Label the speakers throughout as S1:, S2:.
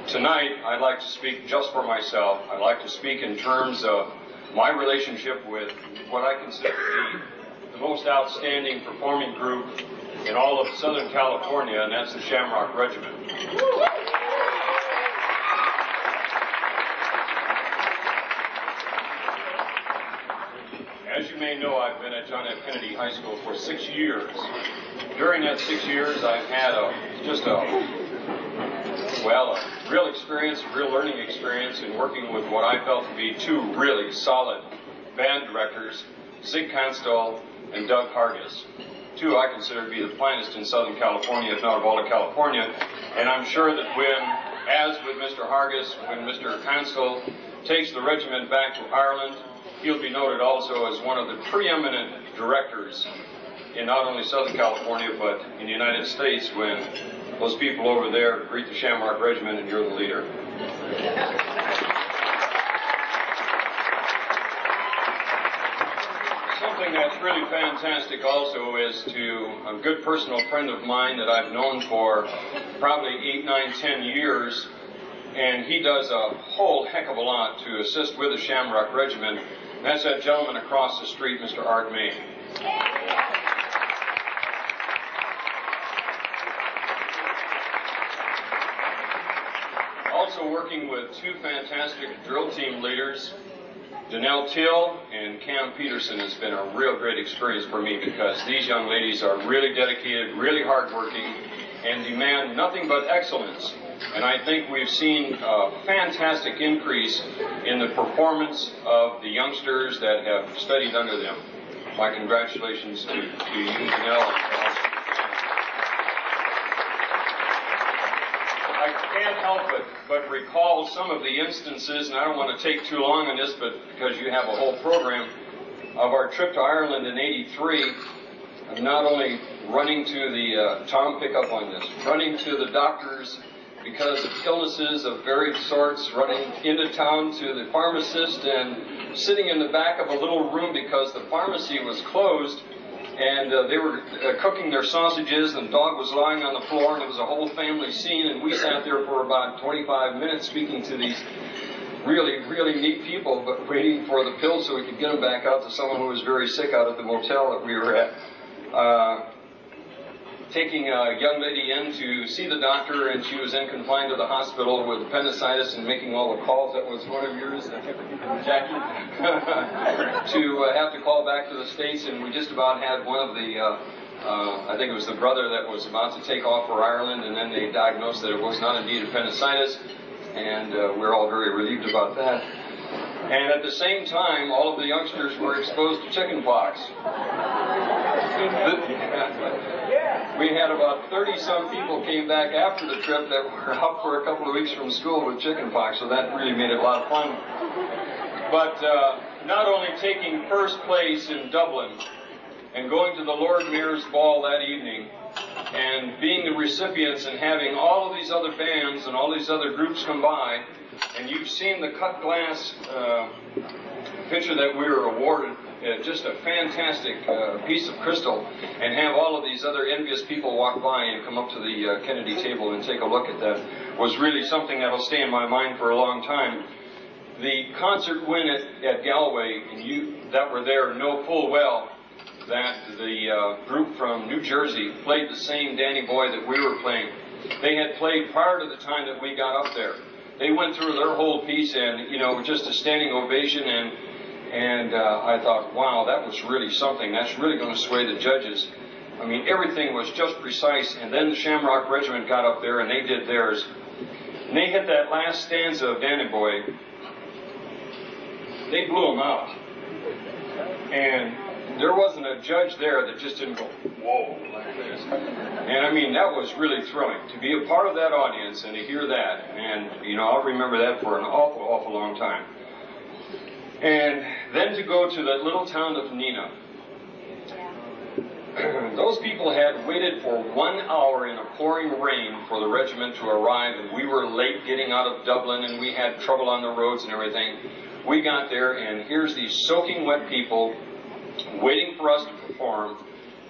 S1: Tonight, I'd like to speak just for myself. I'd like to speak in terms of my relationship with what I consider to be the most outstanding performing group in all of Southern California, and that's the Shamrock Regiment. As you may know, I've been at John F. Kennedy High School for 6 years. During that 6 years, I've had a real experience, a real learning experience in working with what I felt to be two really solid band directors, Sig Constall and Doug Hargis. Two I consider to be the finest in Southern California, if not of all of California. And I'm sure that as with Mr. Hargis, when Mr. Constall takes the regiment back to Ireland, he'll be noted also as one of the preeminent directors in not only Southern California, but in the United States when those people over there greet the Shamrock Regiment and you're the leader. Something that's really fantastic also is to a good personal friend of mine that I've known for probably 8, 9, 10 years, and he does a whole heck of a lot to assist with the Shamrock Regiment. That's that gentleman across the street, Mr. Art May. Also working with two fantastic drill team leaders, Danelle Till and Cam Peterson, has been a real great experience for me because these young ladies are really dedicated, really hardworking, and demand nothing but excellence. And I think we've seen a fantastic increase in the performance of the youngsters that have studied under them. My congratulations to you, Danelle. I can't help it but recall some of the instances, and I don't want to take too long on this, but because you have a whole program, of our trip to Ireland in '83, not only running to the, Tom, pick up on this, running to the doctors because of illnesses of various sorts, running into town to the pharmacist and sitting in the back of a little room because the pharmacy was closed, and they were cooking their sausages, and the dog was lying on the floor, and it was a whole family scene, and we sat there for about 25 minutes speaking to these really, really neat people, but waiting for the pills so we could get them back out to someone who was very sick out at the motel that we were at. Taking a young lady in to see the doctor, and she was in confined to the hospital with appendicitis and making all the calls. That was one of yours, Jackie, to have to call back to the States, and we just about had one of the, I think it was the brother that was about to take off for Ireland, and then they diagnosed that it was not indeed appendicitis, and we're all very relieved about that. And at the same time, all of the youngsters were exposed to chicken pox. We had about 30-some people came back after the trip that were out for a couple of weeks from school with chicken pox, so that really made it a lot of fun. But not only taking first place in Dublin and going to the Lord Mayor's Ball that evening and being the recipients and having all of these other bands and all these other groups come by, and you've seen the cut glass picture that we were awarded, just a fantastic piece of crystal, and have all of these other envious people walk by and come up to the Kennedy table and take a look at that, was really something that will stay in my mind for a long time. The concert win at Galway, and you that were there know full well that the group from New Jersey played the same Danny Boy that we were playing. They had played prior to the time that we got up there. They went through their whole piece, and just a standing ovation, and I thought, wow, that was really something. That's really going to sway the judges. I mean, everything was just precise, and then the Shamrock Regiment got up there, and they did theirs. And they hit that last stanza of Danny Boy. They blew them out. And there wasn't a judge there that just didn't go, whoa, like this. And I mean, that was really thrilling, to be a part of that audience and to hear that. And, I'll remember that for an awful, awful long time. And then to go to that little town of Neenah. Those people had waited for 1 hour in a pouring rain for the regiment to arrive, and we were late getting out of Dublin, and we had trouble on the roads and everything. We got there, and here's these soaking wet people waiting for us to perform.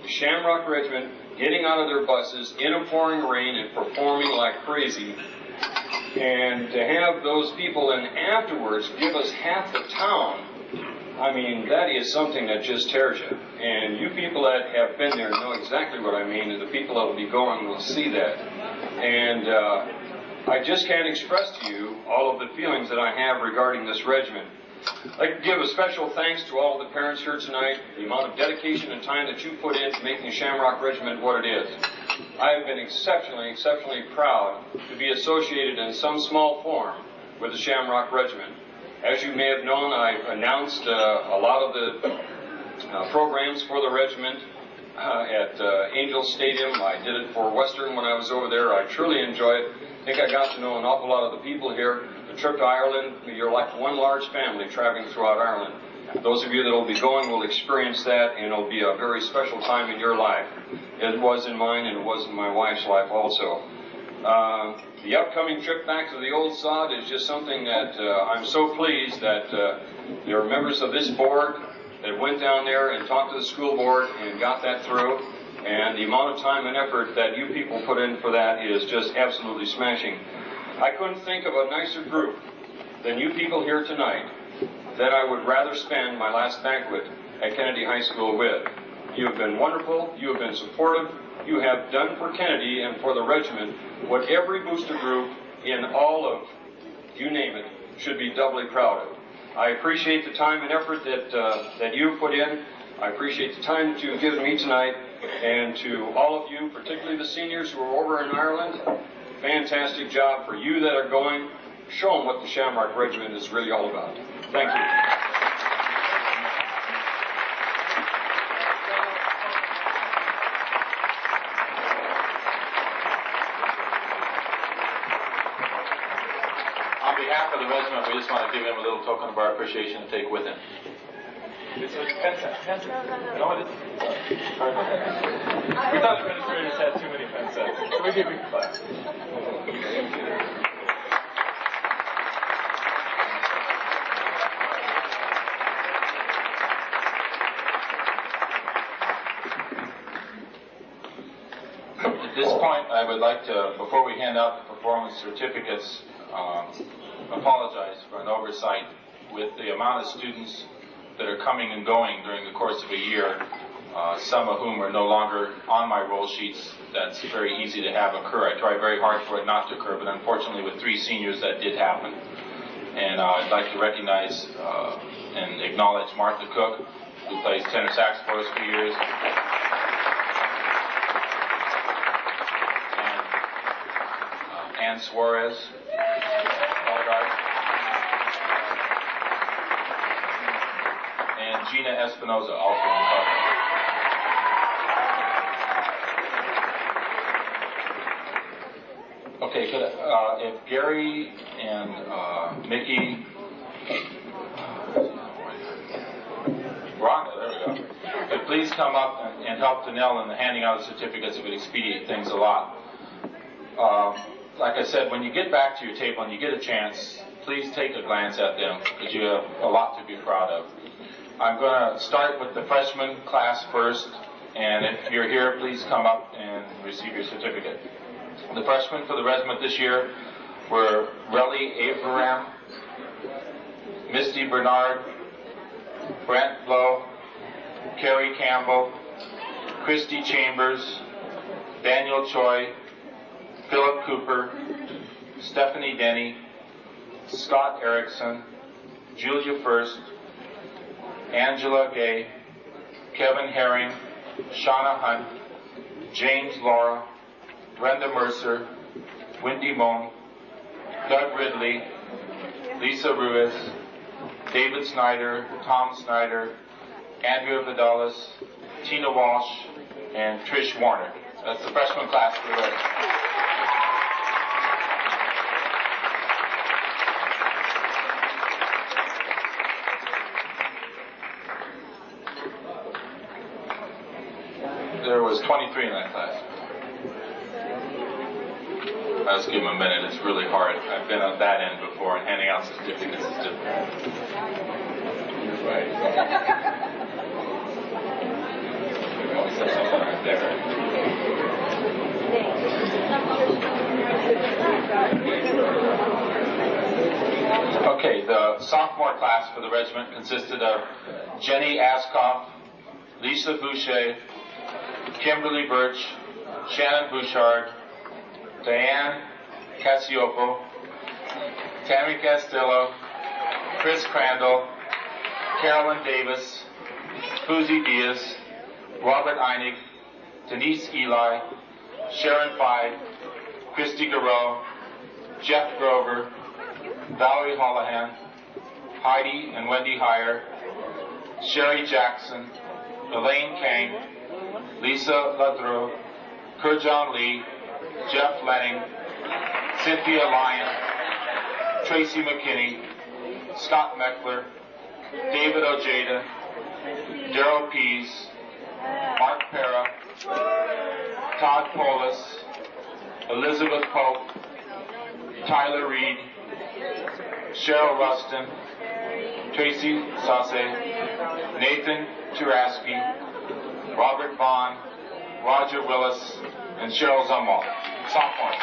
S1: The Shamrock Regiment getting out of their buses in a pouring rain and performing like crazy. And to have those people and afterwards give us half the town, I mean, that is something that just tears you. And you people that have been there know exactly what I mean, and the people that will be going will see that. And I just can't express to you all of the feelings that I have regarding this regiment. I'd like to give a special thanks to all of the parents here tonight, the amount of dedication and time that you put into making Shamrock Regiment what it is. I have been exceptionally, exceptionally proud to be associated in some small form with the Shamrock Regiment. As you may have known, I've announced a lot of the programs for the regiment at Angel Stadium. I did it for Western when I was over there. I truly enjoyed it. I think I got to know an awful lot of the people here. The trip to Ireland, you're like one large family traveling throughout Ireland. Those of you that will be going will experience that, and it'll be a very special time in your life. It was in mine, and it was in my wife's life also. The upcoming trip back to the old sod is just something that I'm so pleased that there are members of this board that went down there and talked to the school board and got that through. And the amount of time and effort that you people put in for that is just absolutely smashing. I couldn't think of a nicer group than you people here tonight that I would rather spend my last banquet at Kennedy High School with. You have been wonderful. You have been supportive. You have done for Kennedy and for the regiment what every booster group in all of, you name it, should be doubly proud of. I appreciate the time and effort that you've put in. I appreciate the time that you've given me tonight. And to all of you, particularly the seniors who are over in Ireland, fantastic job for you that are going. Show them what the Shamrock Regiment is really all about. Thank you.
S2: On behalf of the regiment, we just want to give him a little token of our appreciation to take with him.
S3: It's a pen set. No, it isn't. We thought administrators had too many pen sets, so we give you a class.
S2: At this point, I would like to, before we hand out the performance certificates, apologize for an oversight with the amount of students that are coming and going during the course of a year, some of whom are no longer on my roll sheets. That's very easy to have occur. I try very hard for it not to occur, but unfortunately with 3 seniors that did happen. And I'd like to recognize and acknowledge Martha Cook, who plays tenor sax for us for years. And Ann Suarez, and Gina Espinoza, also on the Okay, could, if Gary and Mickey, Rhonda, there we go, could please come up and help Danelle in the handing out of certificates, it would expedite things a lot. Like I said, when you get back to your table and you get a chance, please take a glance at them, because you have a lot to be proud of. I'm going to start with the freshman class first, and if you're here, please come up and receive your certificate. The freshmen for the regiment this year were Relly Abraham, Misty Bernard, Brent Blow, Carrie Campbell, Christy Chambers, Daniel Choi, Philip Cooper, Stephanie Denny, Scott Erickson, Julia First, Angela Gay, Kevin Herring, Shauna Hunt, James Laura, Brenda Mercer, Wendy Moan, Doug Ridley, Lisa Ruiz, David Snyder, Tom Snyder, Andrea Vidalis, Tina Walsh, and Trish Warner. That's the freshman class for the regiment. There was 23 in that class. Let's give them a minute. It's really hard. I've been at that end before, and handing out certificates is difficult. Right. We always have something right there. Okay, the sophomore class for the regiment consisted of Jenny Askoff, Lisa Boucher, Kimberly Birch, Shannon Bouchard, Diane Cassiopo, Tammy Castillo, Chris Crandall, Carolyn Davis, Fuzi Diaz, Robert Einig, Denise Eli, Sharon Fye, Christy Garreau, Jeff Grover, Valerie Holohan, Heidi and Wendy Heyer, Sherry Jackson, Elaine Kang, Lisa Ladreau, Kurjan Lee, Jeff Lenning, Cynthia Lyon, Tracy McKinney, Scott Meckler, David Ojeda, Darrell Pease, Mark Para, Todd Polis, Elizabeth Pope, Tyler Reed, Cheryl Rustin, Tracy Sase, Nathan Churaski, Robert Vaughn, Roger Willis, and Cheryl Zumwalt, sophomores.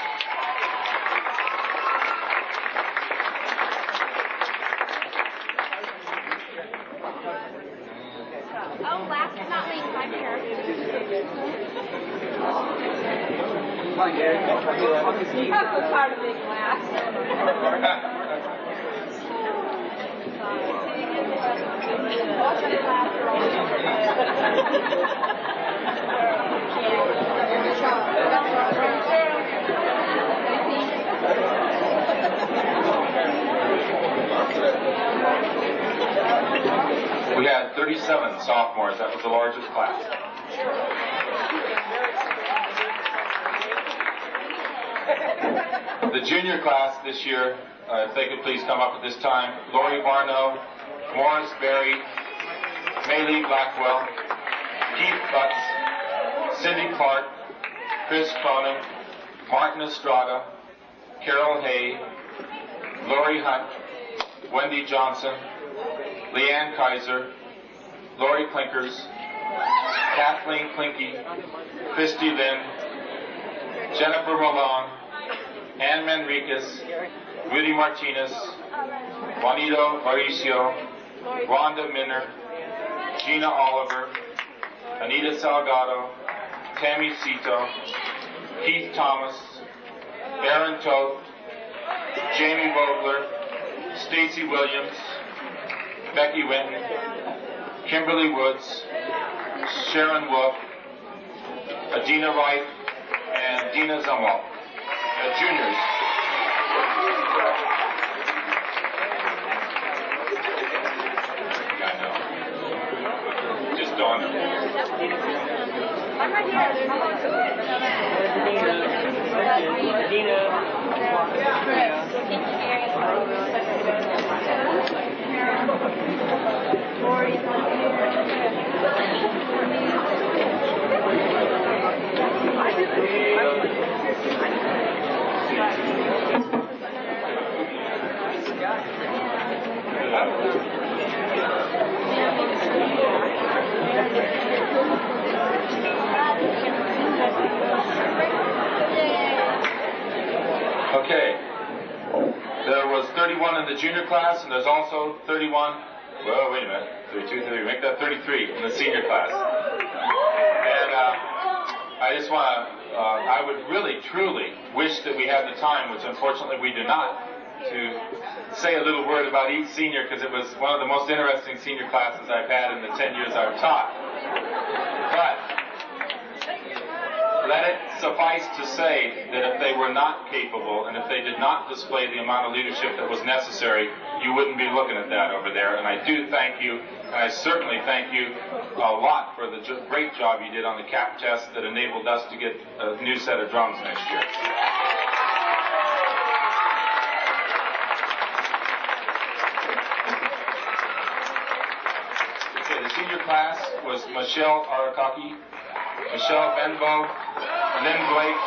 S4: Oh, last but not least, I'm here. I'm so tired of being last.
S2: We had 37 sophomores. That was the largest class. The junior class this year, if they could please come up at this time, Lori Barno, Morris Berry, Maylee Blackwell, Keith Butts, Cindy Clark, Chris Cronin, Martin Estrada, Carol Hay, Lori Hunt, Wendy Johnson, Leanne Kaiser, Lori Klinkers, Kathleen Klinke, Christy Lynn, Jennifer Malone, Ann Manriquez, Rudy Martinez, Juanito Mauricio, Rhonda Minner, Gina Oliver, Anita Salgado, Tammy Cito, Keith Thomas, Aaron Toth, Jamie Vogler, Stacy Williams, Becky Winton, Kimberly Woods, Sharon Wolf, Adina Wright, and Dina Zumwalt, juniors. I know. Just dawned on me.
S4: I'm right here.
S2: Okay. There was 31 in the junior class, and there's also 31. Well, wait a minute. 32, 30. Make that 33 in the senior class. And I just want to, I would really, truly wish that we had the time, which unfortunately we do not, to say a little word about each senior, because it was one of the most interesting senior classes I've had in the 10 years I've taught. But let it suffice to say that if they were not capable and if they did not display the amount of leadership that was necessary, you wouldn't be looking at that over there. And I do thank you, and I certainly thank you a lot for the great job you did on the CAP test that enabled us to get a new set of drums next year. Okay, the senior class was Michelle Arakaki, Michelle Benbow, Lynn Blake,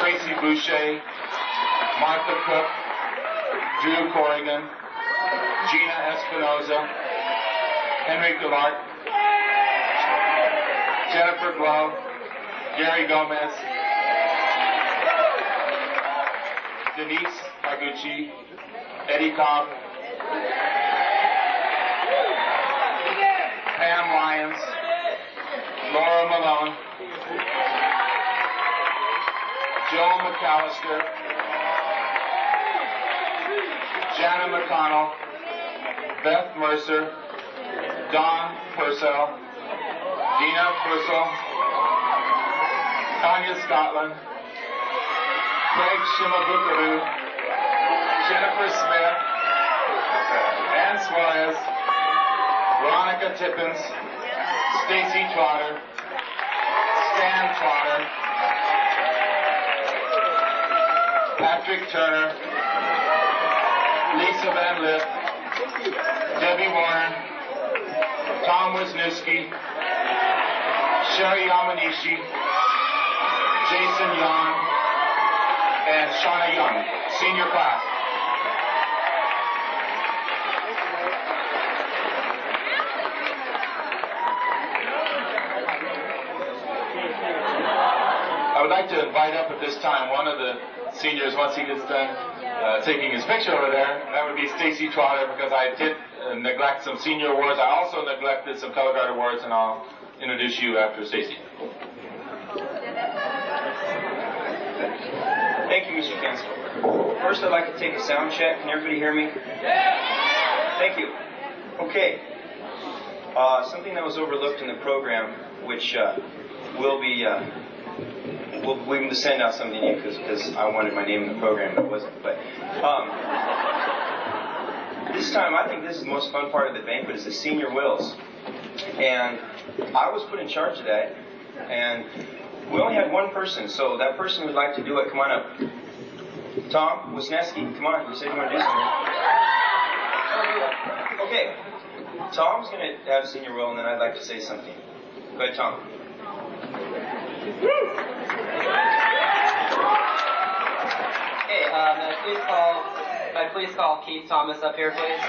S2: Tracy Boucher, Martha Cook, Drew Corrigan, Gina Espinoza, Henry Gillard, Jennifer Glove, Gary Gomez, Denise Taguchi, Eddie Cobb, Pam Lyons, Laura Malone, Joe McAllister, Jana McConnell, Beth Mercer, Don Purcell, Dina Purcell, Tanya Scotland, Craig Shimabukaru, Jennifer Smith, Ann Suarez, Veronica Tippins, Stacy Trotter, Stan Trotter, Patrick Turner, Lisa Van Lith, Debbie Warner, Tom Wisniewski, Sherry Yamanishi, Jason Young, and Shauna Young, senior class. I would like to invite up at this time one of the seniors once he gets done taking his picture over there. That would be Stacy Trotter, because I did neglect some senior awards. I also neglected some color guard awards, and I'll introduce you after Stacy.
S5: Thank you, Mr. Council. First, I'd like to take a sound check. Can everybody hear me? Thank you. Okay. Something that was overlooked in the program, which will be, we're going to send out something to you because I wanted my name in the program, but it wasn't. But this time, I think this is the most fun part of the banquet is the senior wills. And I was put in charge of that, and we only had one person, so that person who would like to do it, come on up. Tom Wisniewski, come on, you said you want to do something. Okay, Tom's going to have a senior will, and then I'd like to say something. Go ahead, Tom.
S6: Okay, may I please call Keith Thomas up here, please?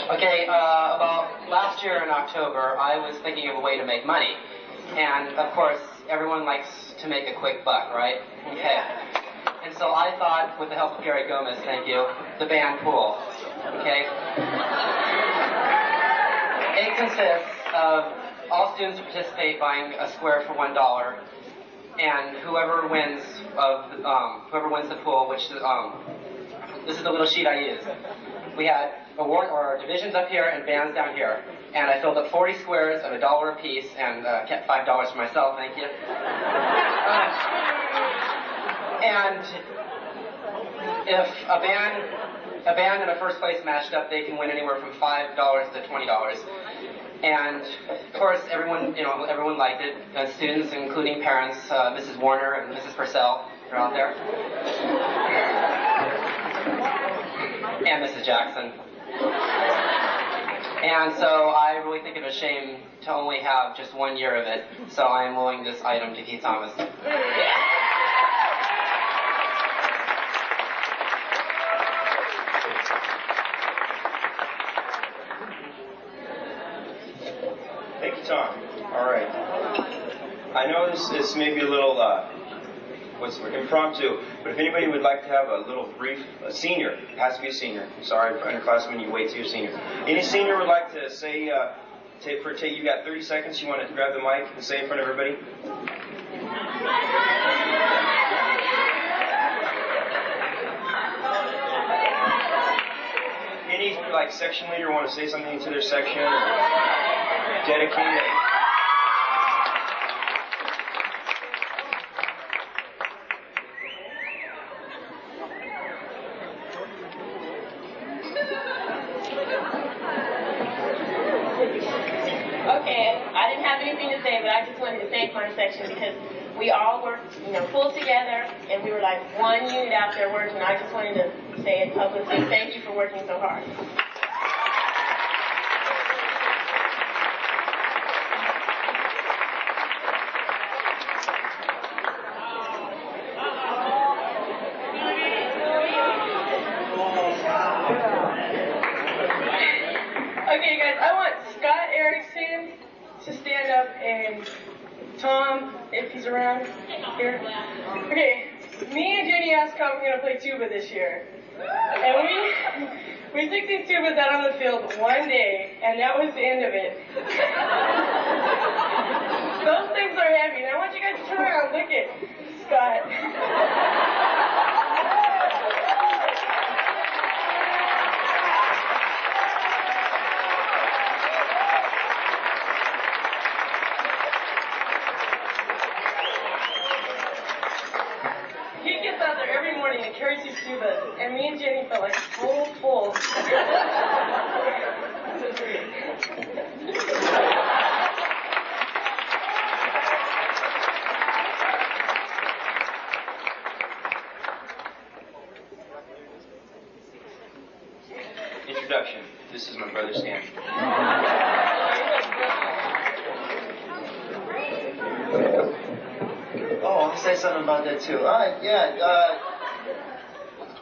S6: Okay, about last year in October, I was thinking of a way to make money. And, of course, everyone likes to make a quick buck, right? Okay. And so I thought, with the help of Gary Gomez, thank you, the band pool. Okay? It consists of all students participate buying a square for $1, and whoever wins the pool, which this is the little sheet I used. We had award or divisions up here and bands down here, and I filled up 40 squares of $1 a piece and kept $5 for myself. Thank you. And if a band and a first place matched up, they can win anywhere from $5 to $20. And of course, everyone liked it. Students, including parents, Mrs. Warner and Mrs. Purcell, are out there, and Mrs. Jackson. And so I really think it's a shame to only have just 1 year of it. So I am owing this item to Keith Thomas.
S5: Thank you, Tom. All right. I know this may be a little, impromptu, but if anybody would like to have a little brief, a senior, it has to be a senior. Sorry, underclassmen, you wait till you're senior. Any senior would like to say, you got 30 seconds, you want to grab the mic and say in front of everybody? Any, section leader want to say something to their section or dedicate it?
S7: Okay, I didn't have anything to say, but I just wanted to thank my section because we all worked, pulled together, and we were like one unit out there working. I just wanted to say it publicly, thank you for working so hard. Okay, guys, I want Scott Erickson to stand up and Tom, if he's around here. Okay, me and Jenny asked how we're going to play tuba this year. And we took these tubas out on the field one day, and that was the end of it. Those things are heavy, and I want you guys to turn around and look at Scott. Every morning and carries these tubas, and me and Jenny felt like total fools.
S5: Introduction. This is my brother Stan.
S8: Oh, I'll say something about that too.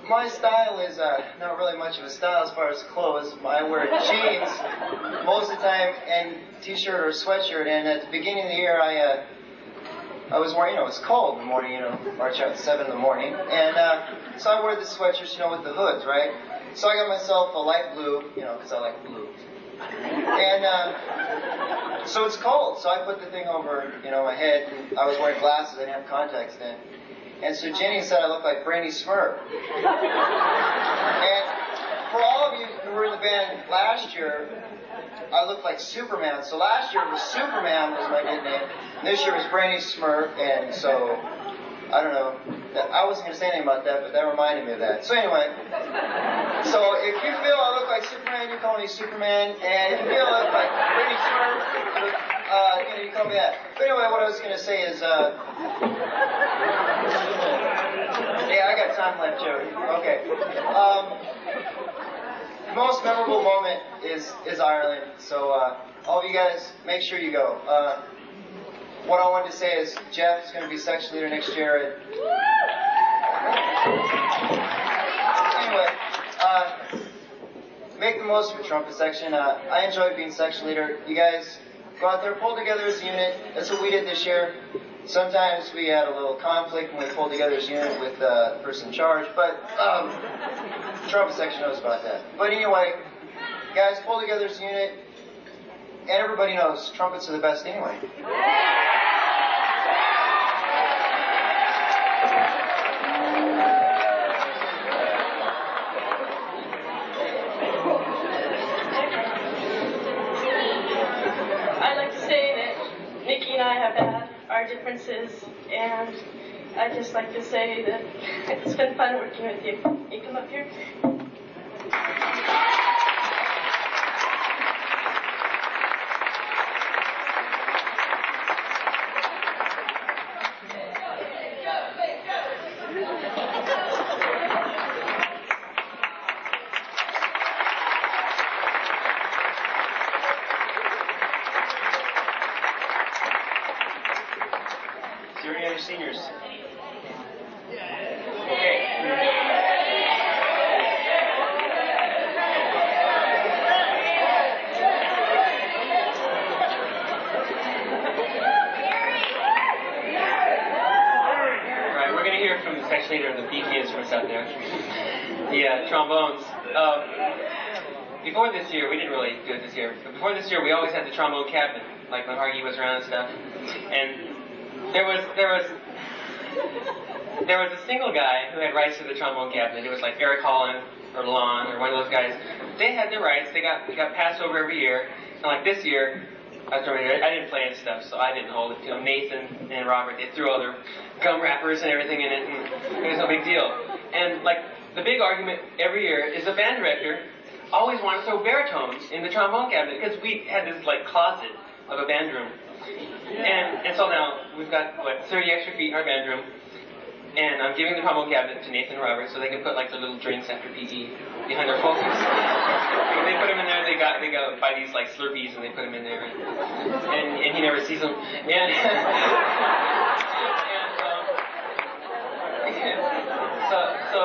S8: My style is not really much of a style as far as clothes. I wear jeans most of the time and t-shirt or sweatshirt. And at the beginning of the year, I was wearing, it's cold in the morning, march out at 7 in the morning. And so I wear the sweatshirts, with the hoods, right? So I got myself a light blue, because I like blue. And so it's cold, so I put the thing over, my head. And I was wearing glasses, I didn't have contacts then. And so Jenny said I looked like Brainy Smurf. And for all of you who were in the band last year, I looked like Superman. So last year it was Superman was my nickname. This year was Brainy Smurf, and so I don't know. I wasn't going to say anything about that, but that reminded me of that. So anyway, so if you feel I look like Superman, you call me Superman. And if you feel I look like Brainy Smurf, you call me that. But anyway, what I was going to say is, yeah, I got time left, Joey. Okay. The most memorable moment is Ireland. So all of you guys, make sure you go. What I wanted to say is Jeff is going to be section leader next year. Anyway, make the most of your trumpet section. I enjoyed being section leader. You guys go out there, pull together as a unit. That's what we did this year. Sometimes we had a little conflict when we pulled together as a unit with the person in charge, but the trumpet section knows about that. But anyway, guys, pull together as a unit, and everybody knows trumpets are the best anyway.
S7: I'd like to say that Nikki and I have had our differences, and I'd just like to say that it's been fun working with you. You come up here.
S5: Is there any other seniors? Okay.
S9: Alright, we're going to hear from the section leader of the PK instruments out there. The trombones. Before this year, we didn't really do it this year, but before this year we always had the trombone cabinet, like when Hargy was around and stuff. And there was a single guy who had rights to the trombone cabinet. It was like Eric Holland or Lon or one of those guys. They had their rights. They got passed over every year. And like this year, I didn't play and stuff, so I didn't hold it. Nathan and Robert, they threw all their gum wrappers and everything in it, and it was no big deal. And like the big argument every year is the band director always wanted to throw baritones in the trombone cabinet because we had this like closet of a band room. And so now we've got 30 extra feet in our band room, and I'm giving the trombone cabinet to Nathan and Robert so they can put like the little drinks after PE behind their focus. They put them in there. They got buy these like Slurpees and they put them in there, and he never sees them. So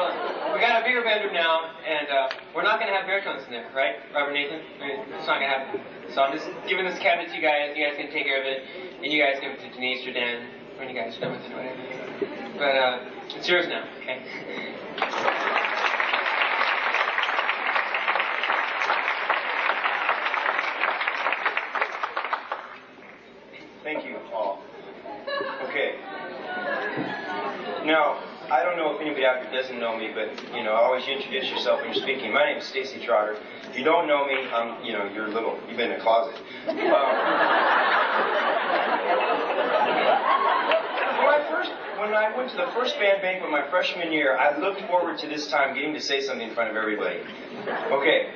S9: we got a bigger bedroom now, and we're not going to have baritones in there, right, Robert, Nathan? It's not going to happen. So I'm just giving this cabinet to you guys. You guys can take care of it, and you guys give it to Denise or Dan, when you guys are done with it, whatever. But it's yours now, okay?
S5: Thank you, Paul. Okay. Now, I don't know if anybody out there doesn't know me, but, you know, always introduce yourself when you're speaking. My name is Stacy Trotter. If you don't know me, you know, you're little. You've been in a closet. When I went to the first band banquet my freshman year, I looked forward to this time getting to say something in front of everybody. Okay.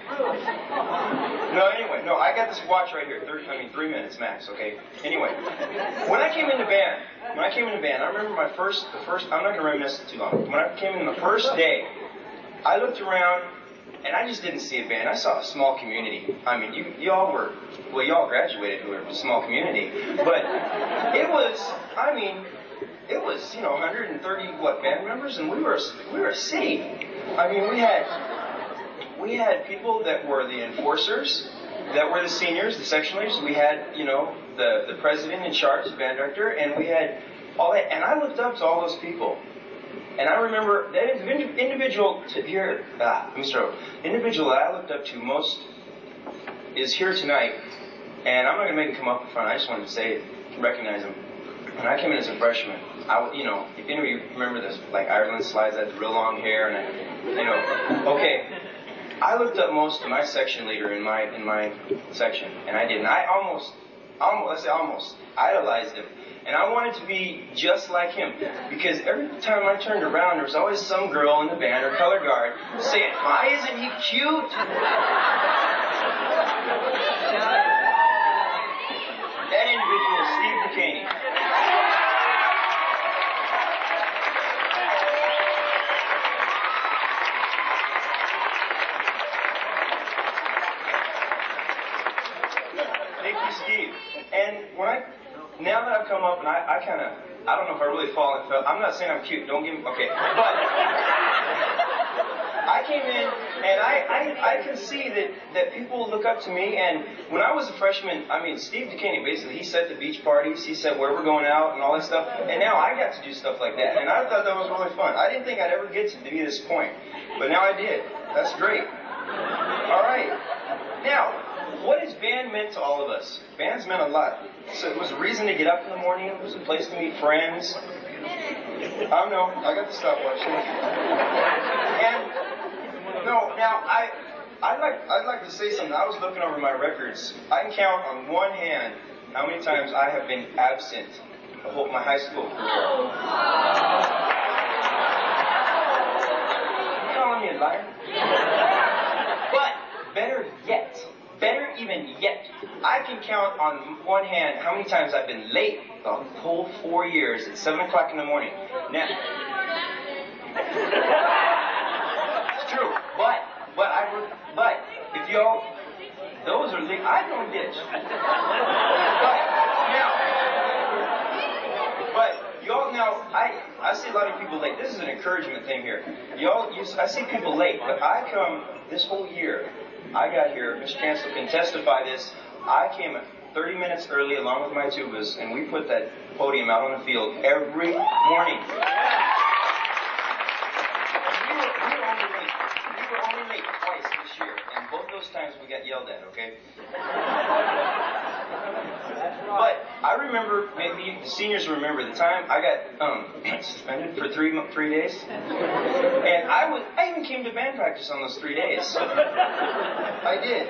S5: No, I got this watch right here. 3 minutes max, okay? Anyway, when I came into band, I remember the first, I'm not going to reminisce too long. When I came in the first day, I looked around, and I just didn't see a band. I saw a small community. I mean, you all graduated who were a small community. But it was, you know, 130 band members, and we were a city. I mean, we had people that were the enforcers, that were the seniors, the section leaders. We had, you know, the president in charge, the band director, and we had all that. And I looked up to all those people. And I remember that individual the individual that I looked up to most is here tonight. And I'm not going to make him come up in front. I just wanted to recognize him. When I came in as a freshman, you know, if any of you remember this, like Ireland slides, I had the real long hair, and okay. I looked up most to my section leader in my section, and I didn't. I almost idolized him. And I wanted to be just like him, because every time I turned around, there was always some girl in the band or color guard saying, "Why isn't he cute?" That individual is Steve McCaney. Thank you, Steve. And now that I've come up and I don't know if I really fall in. I'm not saying I'm cute. Don't give me, okay. But I came in and I can see that people look up to me. And when I was a freshman, I mean, Steve DeCaney, basically, he set the beach parties. He said where we're going out and all that stuff. And now I got to do stuff like that. And I thought that was really fun. I didn't think I'd ever get to be this point. But now I did. That's great. All right. Now, what has band meant to all of us? Band's meant a lot. So it was a reason to get up in the morning. It was a place to meet friends. I know. I got the stopwatch. And now I'd like to say something. I was looking over my records. I can count on one hand how many times I have been absent my high school career. You calling me a liar? But better even yet, I can count on one hand how many times I've been late the whole 4 years at 7 o'clock in the morning. Now, it's true, but if y'all, those are I don't ditch. But y'all now, I see a lot of people late. This is an encouragement thing here. I see people late, but I come this whole year. I got here, Mr. Chancellor can testify this, I came 30 minutes early along with my tubas, and we put that podium out on the field every morning. We were only late twice this year, and both those times we got yelled at, okay? But I remember, maybe the seniors remember the time I got suspended for 3 days. And I even came to band practice on those 3 days. I did.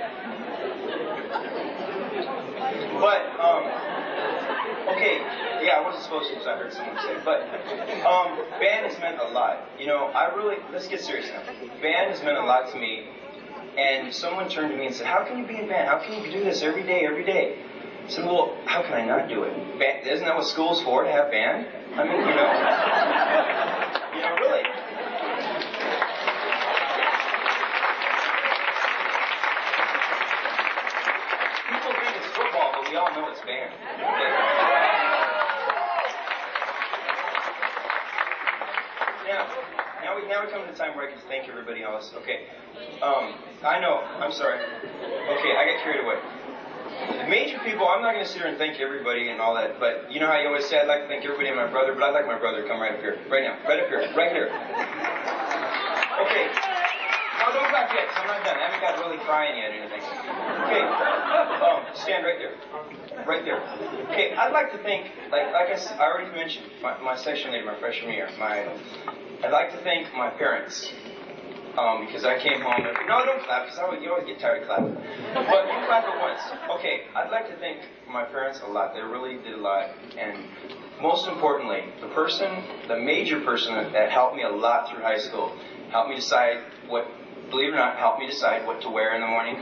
S5: But, okay, yeah, I wasn't supposed to, because I heard someone say it. But, band has meant a lot. You know, let's get serious now. Band has meant a lot to me. And someone turned to me and said, "How can you be in band? How can you do this every day, every day?" I said, "Well, how can I not do it? Band, isn't that what school's for, to have band? I mean, you know, really." People think it's football, but we all know it's band. Now we come to the time where I can thank everybody else. Okay. I know. I'm sorry. Okay, I got carried away. The major people, I'm not going to sit here and thank everybody and all that, but you know how you always say, I'd like to thank everybody and my brother, but I'd like my brother to come right up here. Right now. Right up here. Right here. Okay. No, don't clap yet, 'cause I'm not done. I haven't got really crying yet or anything. Okay. Stand right there. Right there. Okay, I'd like to thank, like I already mentioned, my section leader, my freshman year. I'd like to thank my parents. Because I came home and, no, don't clap, because you always get tired of clapping. But you clap at once. Okay, I'd like to thank my parents a lot. They really did a lot. And most importantly, the major person that helped me a lot through high school, helped me decide believe it or not, helped me decide what to wear in the morning.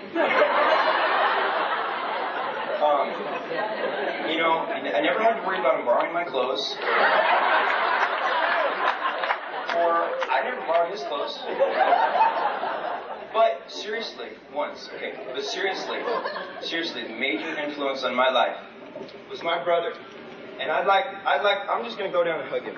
S5: You know, I never had to worry about him borrowing my clothes. Or I never borrowed his clothes. But seriously, once, okay. But seriously, the major influence on my life was my brother. And I'm just gonna go down and hug him.